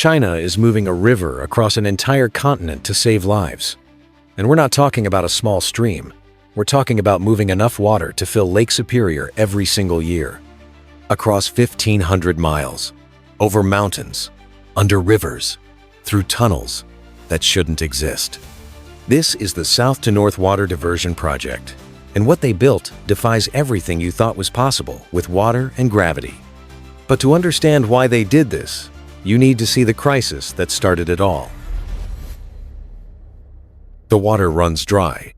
China is moving a river across an entire continent to save lives. And we're not talking about a small stream. We're talking about moving enough water to fill Lake Superior every single year. Across 1,500 miles, over mountains, under rivers, through tunnels that shouldn't exist. This is the South-to-North Water Diversion Project, and what they built defies everything you thought was possible with water and gravity. But to understand why they did this, you need to see the crisis that started it all. The water runs dry.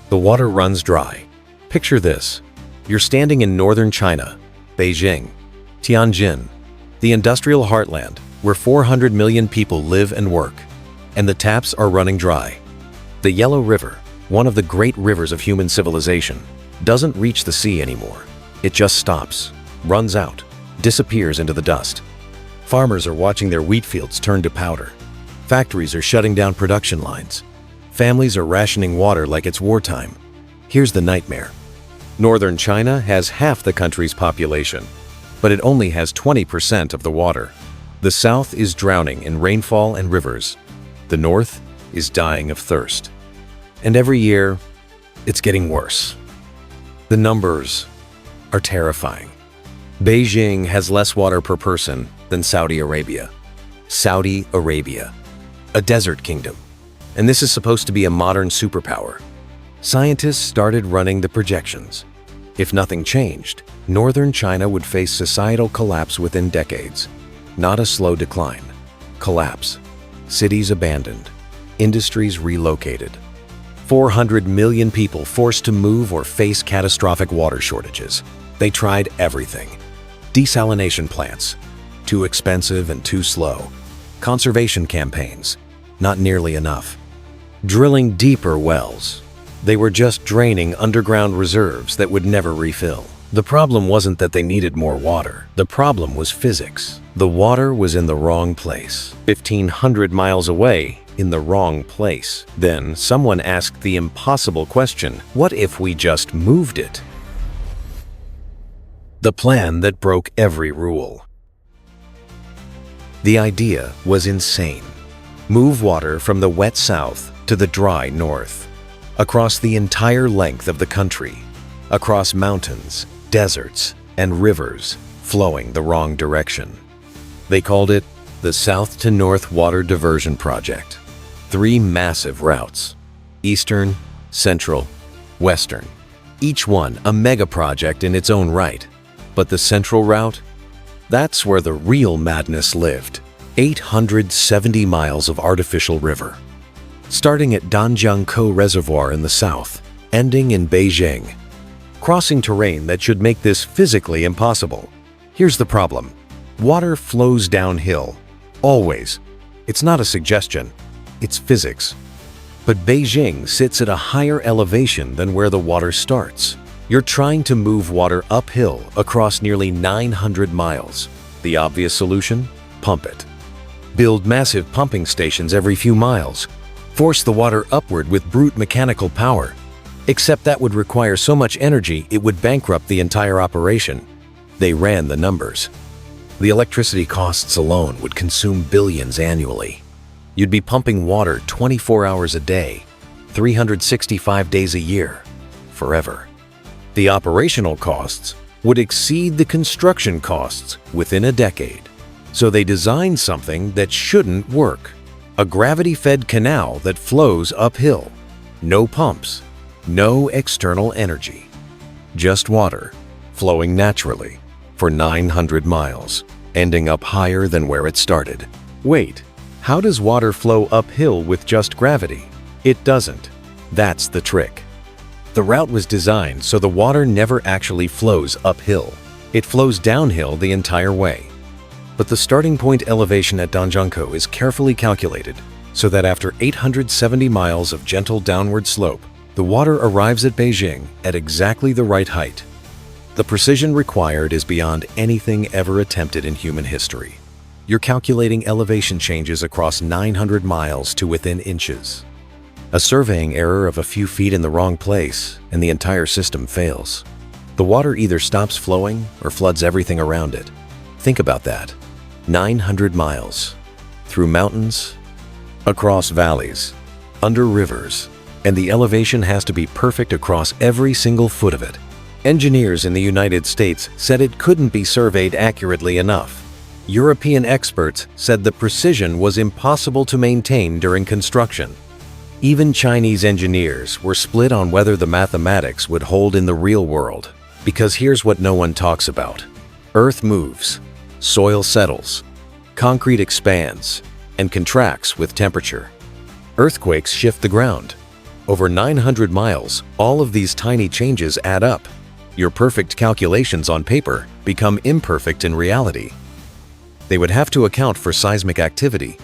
The water runs dry. Picture this. You're standing in northern China, Beijing, Tianjin, the industrial heartland where 400 million people live and work, and the taps are running dry. The Yellow River, one of the great rivers of human civilization, doesn't reach the sea anymore. It just stops, runs out, disappears into the dust. Farmers are watching their wheat fields turn to powder. Factories are shutting down production lines. Families are rationing water like it's wartime. Here's the nightmare. Northern China has half the country's population, but it only has 20% of the water. The south is drowning in rainfall and rivers. The north is dying of thirst. And every year, it's getting worse. The numbers are terrifying. Beijing has less water per person than Saudi Arabia. Saudi Arabia, a desert kingdom. And this is supposed to be a modern superpower. Scientists started running the projections. If nothing changed, northern China would face societal collapse within decades. Not a slow decline. Collapse. Cities abandoned. Industries relocated. 400 million people forced to move or face catastrophic water shortages. They tried everything. Desalination plants, too expensive and too slow. Conservation campaigns, not nearly enough. Drilling deeper wells. They were just draining underground reserves that would never refill. The problem wasn't that they needed more water. The problem was physics. The water was in the wrong place. 1,500 miles away, in the wrong place. Then someone asked the impossible question, what if we just moved it? The plan that broke every rule. The idea was insane. Move water from the wet south to the dry north, across the entire length of the country, across mountains, deserts, and rivers flowing the wrong direction. They called it the South-to-North Water Diversion Project. 3 massive routes: eastern, central, western. Each one a mega project in its own right. But the central route? That's where the real madness lived. 870 miles of artificial river. Starting at Danjiangkou Reservoir in the south, ending in Beijing. Crossing terrain that should make this physically impossible. Here's the problem. Water flows downhill. Always. It's not a suggestion. It's physics. But Beijing sits at a higher elevation than where the water starts. You're trying to move water uphill across nearly 900 miles. The obvious solution? Pump it. Build massive pumping stations every few miles. Force the water upward with brute mechanical power. Except that would require so much energy it would bankrupt the entire operation. They ran the numbers. The electricity costs alone would consume billions annually. You'd be pumping water 24 hours a day, 365 days a year, forever. The operational costs would exceed the construction costs within a decade. So they designed something that shouldn't work. A gravity-fed canal that flows uphill. No pumps, no external energy. Just water, flowing naturally for 900 miles, ending up higher than where it started. Wait, how does water flow uphill with just gravity? It doesn't. That's the trick. The route was designed so the water never actually flows uphill. It flows downhill the entire way. But the starting point elevation at Danjiangkou is carefully calculated so that after 870 miles of gentle downward slope, the water arrives at Beijing at exactly the right height. The precision required is beyond anything ever attempted in human history. You're calculating elevation changes across 900 miles to within inches. A surveying error of a few feet in the wrong place, and the entire system fails. The water either stops flowing or floods everything around it. Think about that. 900 miles. Through mountains, across valleys, under rivers, and the elevation has to be perfect across every single foot of it. Engineers in the United States said it couldn't be surveyed accurately enough. European experts said the precision was impossible to maintain during construction. Even Chinese engineers were split on whether the mathematics would hold in the real world. Because here's what no one talks about. Earth moves, soil settles, concrete expands and contracts with temperature. Earthquakes shift the ground. Over 900 miles, all of these tiny changes add up. Your perfect calculations on paper become imperfect in reality. They would have to account for seismic activity,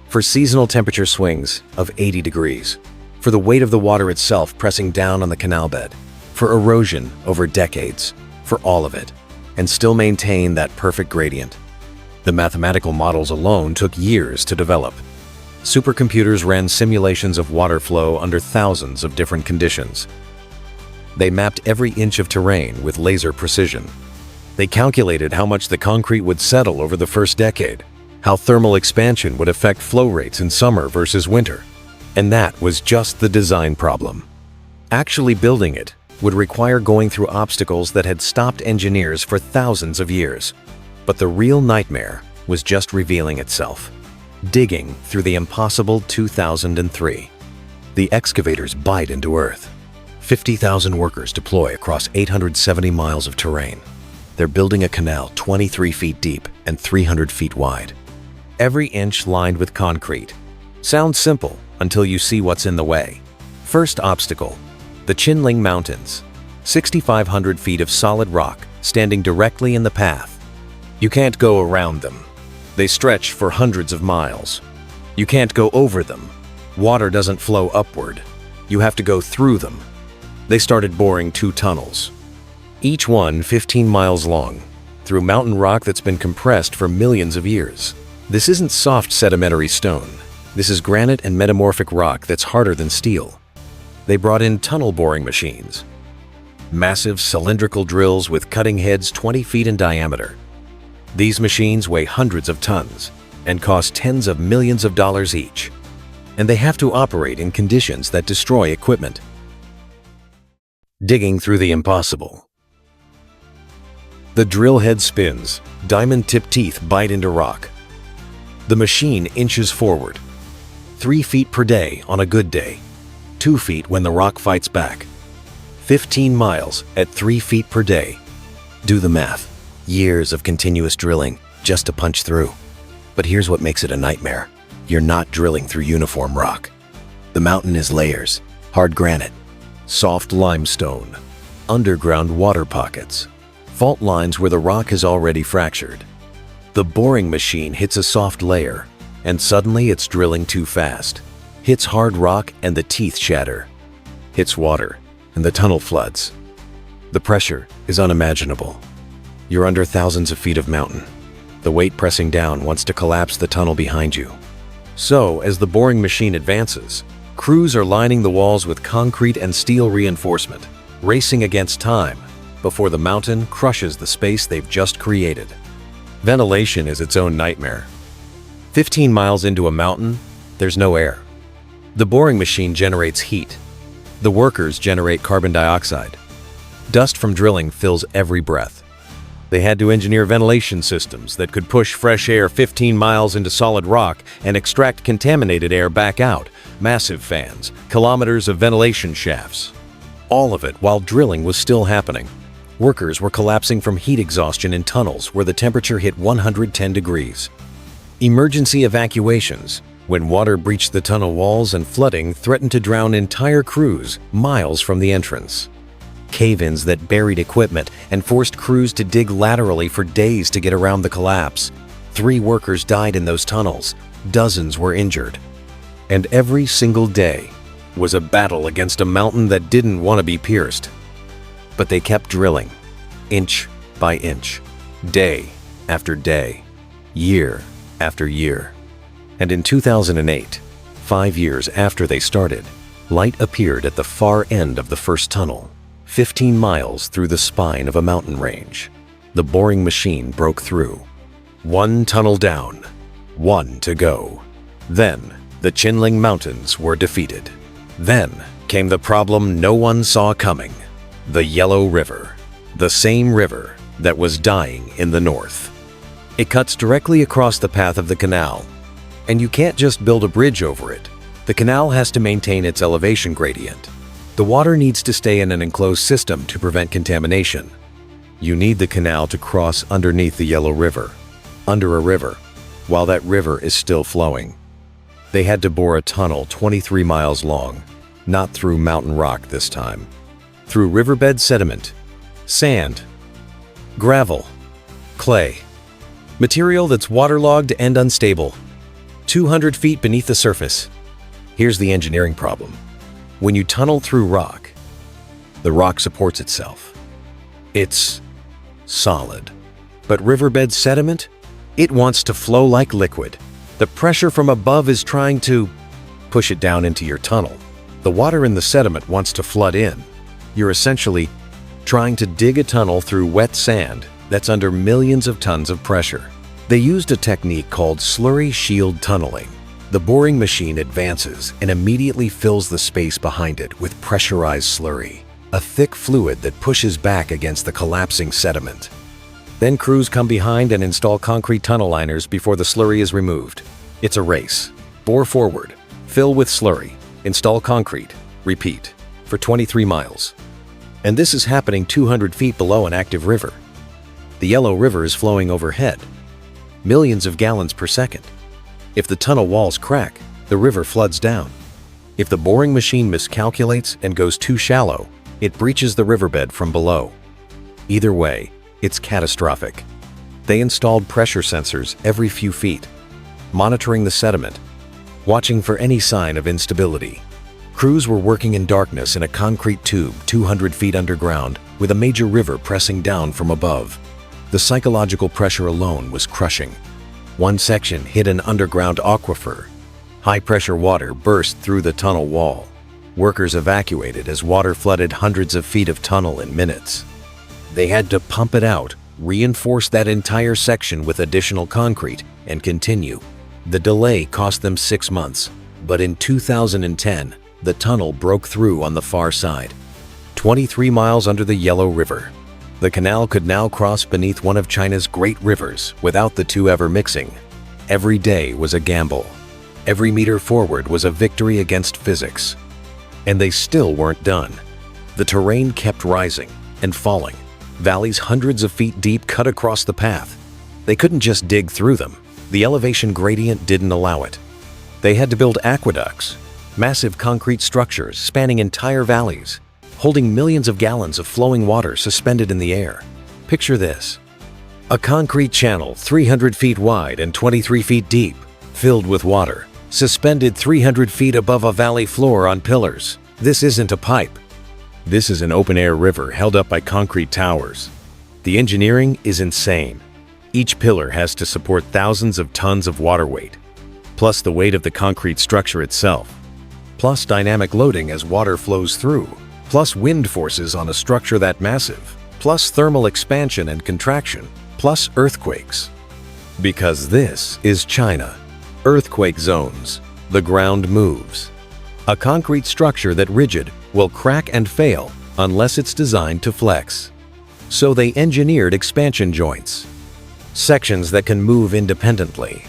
for seasonal temperature swings of 80 degrees, for the weight of the water itself pressing down on the canal bed, for erosion over decades, for all of it, and still maintain that perfect gradient. The mathematical models alone took years to develop. Supercomputers ran simulations of water flow under thousands of different conditions. They mapped every inch of terrain with laser precision. They calculated how much the concrete would settle over the first decade, how thermal expansion would affect flow rates in summer versus winter. And that was just the design problem. Actually building it would require going through obstacles that had stopped engineers for thousands of years. But the real nightmare was just revealing itself. Digging through the impossible 2003. The excavators bite into earth. 50,000 workers deploy across 870 miles of terrain. They're building a canal 23 feet deep and 300 feet wide. Every inch lined with concrete. Sounds simple until you see what's in the way. First obstacle, the Qinling Mountains. 6,500 feet of solid rock standing directly in the path. You can't go around them. They stretch for hundreds of miles. You can't go over them. Water doesn't flow upward. You have to go through them. They started boring 2 tunnels, each one 15 miles long, through mountain rock that's been compressed for millions of years. This isn't soft sedimentary stone. This is granite and metamorphic rock that's harder than steel. They brought in tunnel boring machines, massive cylindrical drills with cutting heads 20 feet in diameter. These machines weigh hundreds of tons and cost tens of millions of dollars each. And they have to operate in conditions that destroy equipment. Digging through the impossible. The drill head spins, diamond-tipped teeth bite into rock. The machine inches forward, 3 feet per day on a good day, 2 feet when the rock fights back. 15 miles at 3 feet per day. Do the math. Years of continuous drilling just to punch through. But here's what makes it a nightmare. You're not drilling through uniform rock. The mountain is layers, hard granite, soft limestone, underground water pockets, fault lines where the rock is already fractured. The boring machine hits a soft layer, and suddenly it's drilling too fast. Hits hard rock and the teeth shatter. Hits water, and the tunnel floods. The pressure is unimaginable. You're under thousands of feet of mountain. The weight pressing down wants to collapse the tunnel behind you. So, as the boring machine advances, crews are lining the walls with concrete and steel reinforcement, racing against time before the mountain crushes the space they've just created. Ventilation is its own nightmare. 15 miles into a mountain, there's no air. The boring machine generates heat. The workers generate carbon dioxide. Dust from drilling fills every breath. They had to engineer ventilation systems that could push fresh air 15 miles into solid rock and extract contaminated air back out. Massive fans, kilometers of ventilation shafts. All of it while drilling was still happening. Workers were collapsing from heat exhaustion in tunnels where the temperature hit 110 degrees. Emergency evacuations, when water breached the tunnel walls and flooding threatened to drown entire crews miles from the entrance. Cave-ins that buried equipment and forced crews to dig laterally for days to get around the collapse. 3 workers died in those tunnels. Dozens were injured. And every single day was a battle against a mountain that didn't want to be pierced. But they kept drilling, inch by inch, day after day, year after year. And in 2008, 5 years after they started, light appeared at the far end of the first tunnel. 15 miles through the spine of a mountain range. The boring machine broke through. One tunnel down, one to go. Then, the Qinling Mountains were defeated. Then came the problem no one saw coming: the Yellow River, the same river that was dying in the north. It cuts directly across the path of the canal, and you can't just build a bridge over it. The canal has to maintain its elevation gradient. The water needs to stay in an enclosed system to prevent contamination. You need the canal to cross underneath the Yellow River, under a river, while that river is still flowing. They had to bore a tunnel 23 miles long, not through mountain rock this time, through riverbed sediment, sand, gravel, clay, material that's waterlogged and unstable, 200 feet beneath the surface. Here's the engineering problem. When you tunnel through rock, the rock supports itself. It's solid. But riverbed sediment? It wants to flow like liquid. The pressure from above is trying to push it down into your tunnel. The water in the sediment wants to flood in. You're essentially trying to dig a tunnel through wet sand that's under millions of tons of pressure. They used a technique called slurry shield tunneling. The boring machine advances and immediately fills the space behind it with pressurized slurry, a thick fluid that pushes back against the collapsing sediment. Then crews come behind and install concrete tunnel liners before the slurry is removed. It's a race. Bore forward, fill with slurry, install concrete, repeat, for 23 miles. And this is happening 200 feet below an active river. The Yellow River is flowing overhead, millions of gallons per second. If the tunnel walls crack, the river floods down. If the boring machine miscalculates and goes too shallow, it breaches the riverbed from below. Either way, it's catastrophic. They installed pressure sensors every few feet, monitoring the sediment, watching for any sign of instability. Crews were working in darkness in a concrete tube 200 feet underground with a major river pressing down from above. The psychological pressure alone was crushing. One section hit an underground aquifer. High-pressure water burst through the tunnel wall. Workers evacuated as water flooded hundreds of feet of tunnel in minutes. They had to pump it out, reinforce that entire section with additional concrete, and continue. The delay cost them 6 months, but in 2010, the tunnel broke through on the far side, 23 miles under the Yellow River. The canal could now cross beneath one of China's great rivers without the two ever mixing. Every day was a gamble. Every meter forward was a victory against physics. And they still weren't done. The terrain kept rising and falling. Valleys hundreds of feet deep cut across the path. They couldn't just dig through them. The elevation gradient didn't allow it. They had to build aqueducts, massive concrete structures spanning entire valleys, holding millions of gallons of flowing water suspended in the air. Picture this: a concrete channel 300 feet wide and 23 feet deep, filled with water, suspended 300 feet above a valley floor on pillars. This isn't a pipe. This is an open-air river held up by concrete towers. The engineering is insane. Each pillar has to support thousands of tons of water weight, plus the weight of the concrete structure itself, plus dynamic loading as water flows through, plus wind forces on a structure that massive, plus thermal expansion and contraction, plus earthquakes. Because this is China. Earthquake zones. The ground moves. A concrete structure that rigid will crack and fail unless it's designed to flex. So they engineered expansion joints, sections that can move independently,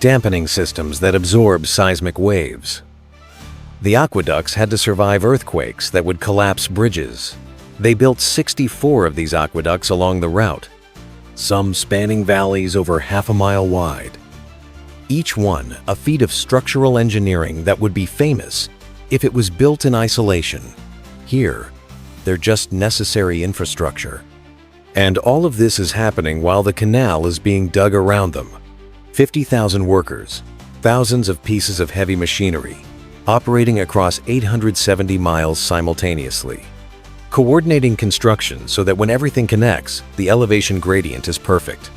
dampening systems that absorb seismic waves. The aqueducts had to survive earthquakes that would collapse bridges. They built 64 of these aqueducts along the route, some spanning valleys over half a mile wide. Each one a feat of structural engineering that would be famous if it was built in isolation. Here, they're just necessary infrastructure. And all of this is happening while the canal is being dug around them. 50,000 workers, thousands of pieces of heavy machinery, operating across 870 miles simultaneously. Coordinating construction so that when everything connects, the elevation gradient is perfect.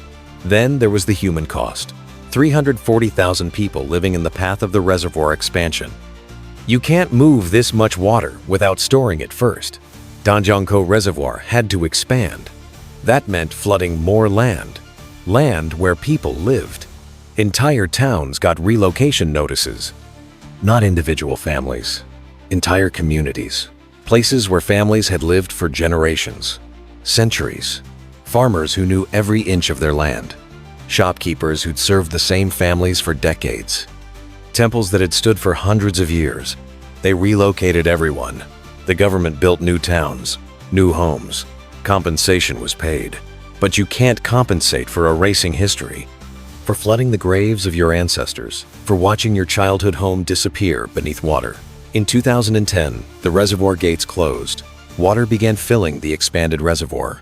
Then there was the human cost. 340,000 people living in the path of the reservoir expansion. You can't move this much water without storing it first. Danjiangkou Reservoir had to expand. That meant flooding more land. land where people lived. Entire towns got relocation notices. Not individual families, entire communities. Places where families had lived for generations, centuries. Farmers who knew every inch of their land. Shopkeepers who'd served the same families for decades. Temples that had stood for hundreds of years. They relocated everyone. The government built new towns, new homes. Compensation was paid. But you can't compensate for erasing history, for flooding the graves of your ancestors, for watching your childhood home disappear beneath water. In 2010, the reservoir gates closed. Water began filling the expanded reservoir.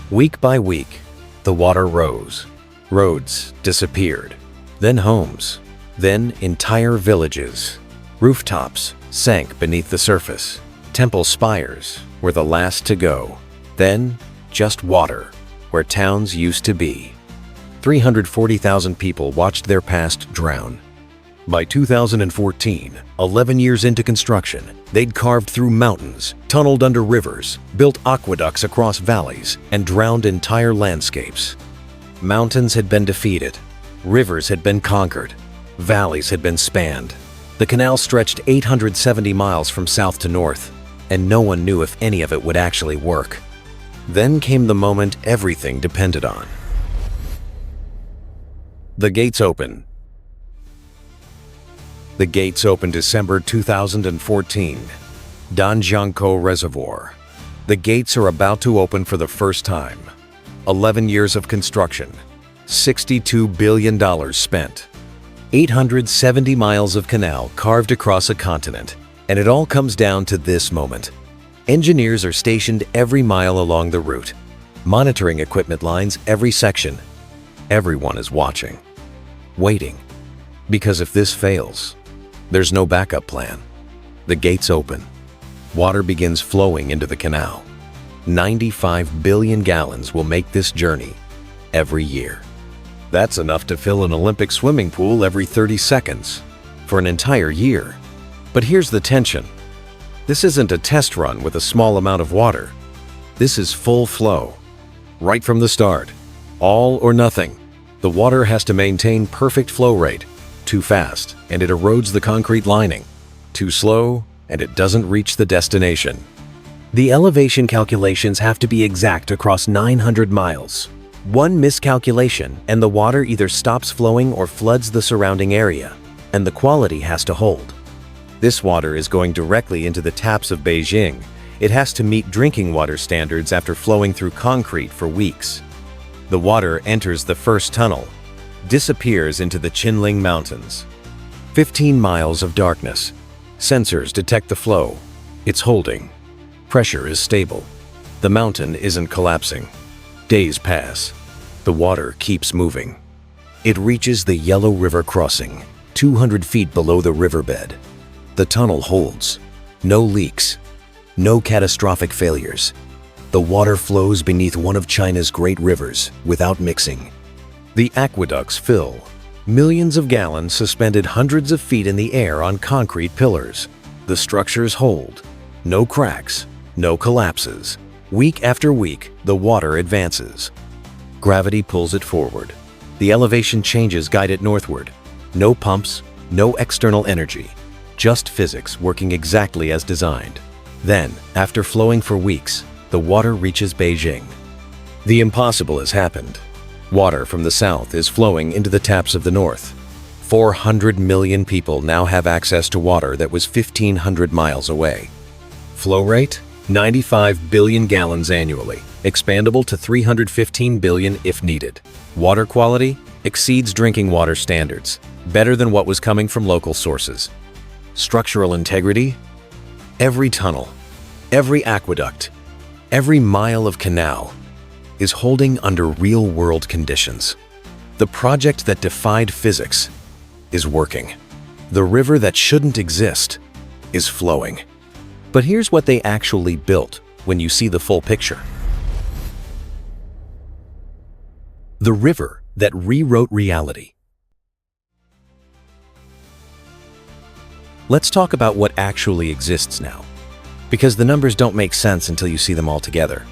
Week by week, the water rose. Roads disappeared. Then homes. Then entire villages. Rooftops sank beneath the surface. Temple spires were the last to go. Then just water, where towns used to be. 340,000 people watched their past drown. By 2014, 11 years into construction, they'd carved through mountains, tunneled under rivers, built aqueducts across valleys, and drowned entire landscapes. Mountains had been defeated. Rivers had been conquered. Valleys had been spanned. The canal stretched 870 miles from south to north, and no one knew if any of it would actually work. Then came the moment everything depended on. The gates open. The gates opened December 2014. Danjiangkou Reservoir. The gates are about to open for the first time. 11 years of construction. $62 billion spent. 870 miles of canal carved across a continent. And it all comes down to this moment. Engineers are stationed every mile along the route, monitoring equipment lines every section. Everyone is watching, waiting, because if this fails, there's no backup plan. The gates open. Water begins flowing into the canal. 95 billion gallons will make this journey every year. That's enough to fill an Olympic swimming pool every 30 seconds for an entire year. But here's the tension. This isn't a test run with a small amount of water. This is full flow. Right from the start, all or nothing. The water has to maintain perfect flow rate. Too fast, and it erodes the concrete lining. Too slow, and it doesn't reach the destination. The elevation calculations have to be exact across 900 miles. One miscalculation, and the water either stops flowing or floods the surrounding area, and the quality has to hold. This water is going directly into the taps of Beijing. It has to meet drinking water standards after flowing through concrete for weeks. The water enters the first tunnel, disappears into the Qinling Mountains. 15 miles of darkness. Sensors detect the flow. It's holding. Pressure is stable. The mountain isn't collapsing. Days pass. The water keeps moving. It reaches the Yellow River crossing, 200 feet below the riverbed. The tunnel holds. No leaks. No catastrophic failures. The water flows beneath one of China's great rivers without mixing. The aqueducts fill. Millions of gallons suspended hundreds of feet in the air on concrete pillars. The structures hold. No cracks. No collapses. Week after week, the water advances. Gravity pulls it forward. The elevation changes guide it northward. No pumps, no external energy. Just physics working exactly as designed. Then, after flowing for weeks, the water reaches Beijing. The impossible has happened. Water from the south is flowing into the taps of the north. 400 million people now have access to water that was 1,500 miles away. Flow rate? 95 billion gallons annually, expandable to 315 billion if needed. Water quality? Exceeds drinking water standards, better than what was coming from local sources. Structural integrity? Every tunnel, every aqueduct, every mile of canal is holding under real-world conditions. The project that defied physics is working. The river that shouldn't exist is flowing. But here's what they actually built when you see the full picture. The river that rewrote reality. Let's talk about what actually exists now, because the numbers don't make sense until you see them all together.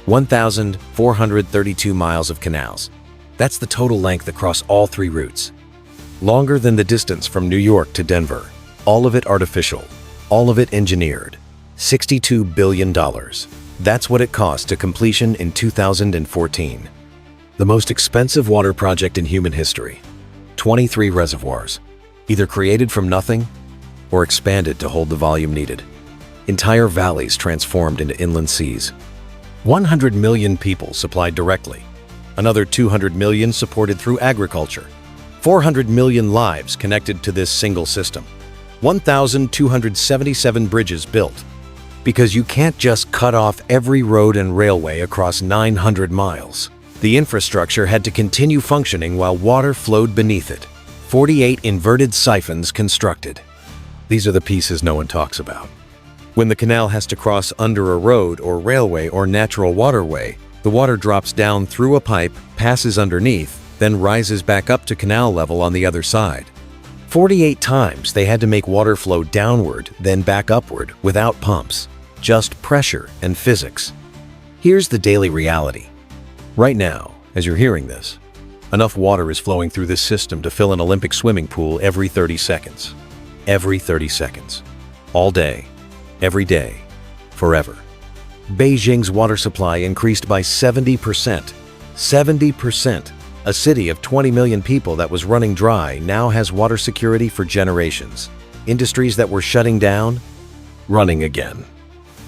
1,432 miles of canals, That's the total length across all 3 routes. Longer than the distance from New York to Denver. All of it artificial. All of it engineered. $62 billion. That's what it cost to completion in 2014. The most expensive water project in human history. 23 reservoirs, either created from nothing or expanded to hold the volume needed. Entire valleys transformed into inland seas. 100 million people supplied directly. Another 200 million supported through agriculture. 400 million lives connected to this single system. 1,277 bridges built. Because you can't just cut off every road and railway across 900 miles. The infrastructure had to continue functioning while water flowed beneath it. 48 inverted siphons constructed. These are the pieces no one talks about. When the canal has to cross under a road or railway or natural waterway, the water drops down through a pipe, passes underneath, then rises back up to canal level on the other side. 48 times they had to make water flow downward, then back upward without pumps. Just pressure and physics. Here's the daily reality. Right now, as you're hearing this, enough water is flowing through this system to fill an Olympic swimming pool every 30 seconds. Every 30 seconds. All day. Every day. Forever. Beijing's water supply increased by 70%. 70%. A city of 20 million people that was running dry now has water security for generations. Industries that were shutting down, running again.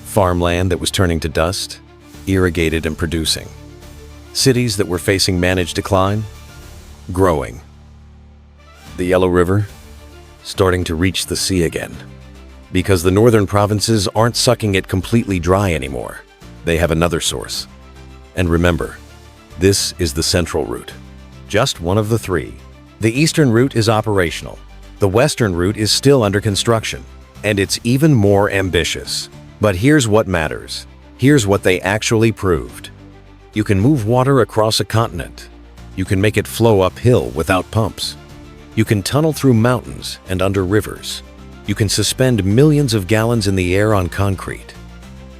Farmland that was turning to dust, irrigated and producing. Cities that were facing managed decline, growing. The Yellow River, starting to reach the sea again. Because the northern provinces aren't sucking it completely dry anymore. They have another source. And remember, this is the central route. Just one of the 3. The eastern route is operational. The western route is still under construction. And it's even more ambitious. But here's what matters. Here's what they actually proved. You can move water across a continent. You can make it flow uphill without pumps. You can tunnel through mountains and under rivers. You can suspend millions of gallons in the air on concrete.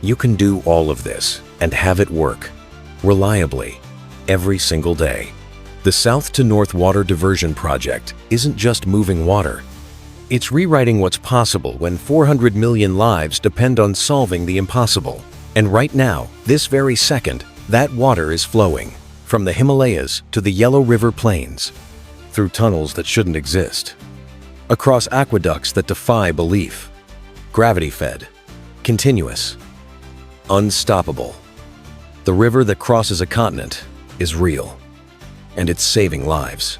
You can do all of this and have it work reliably every single day. The South-to-North Water Diversion Project isn't just moving water. It's rewriting what's possible when 400 million lives depend on solving the impossible. And right now, this very second, that water is flowing from the Himalayas to the Yellow River Plains, through tunnels that shouldn't exist, across aqueducts that defy belief, gravity-fed, continuous, unstoppable. The river that crosses a continent is real, and it's saving lives.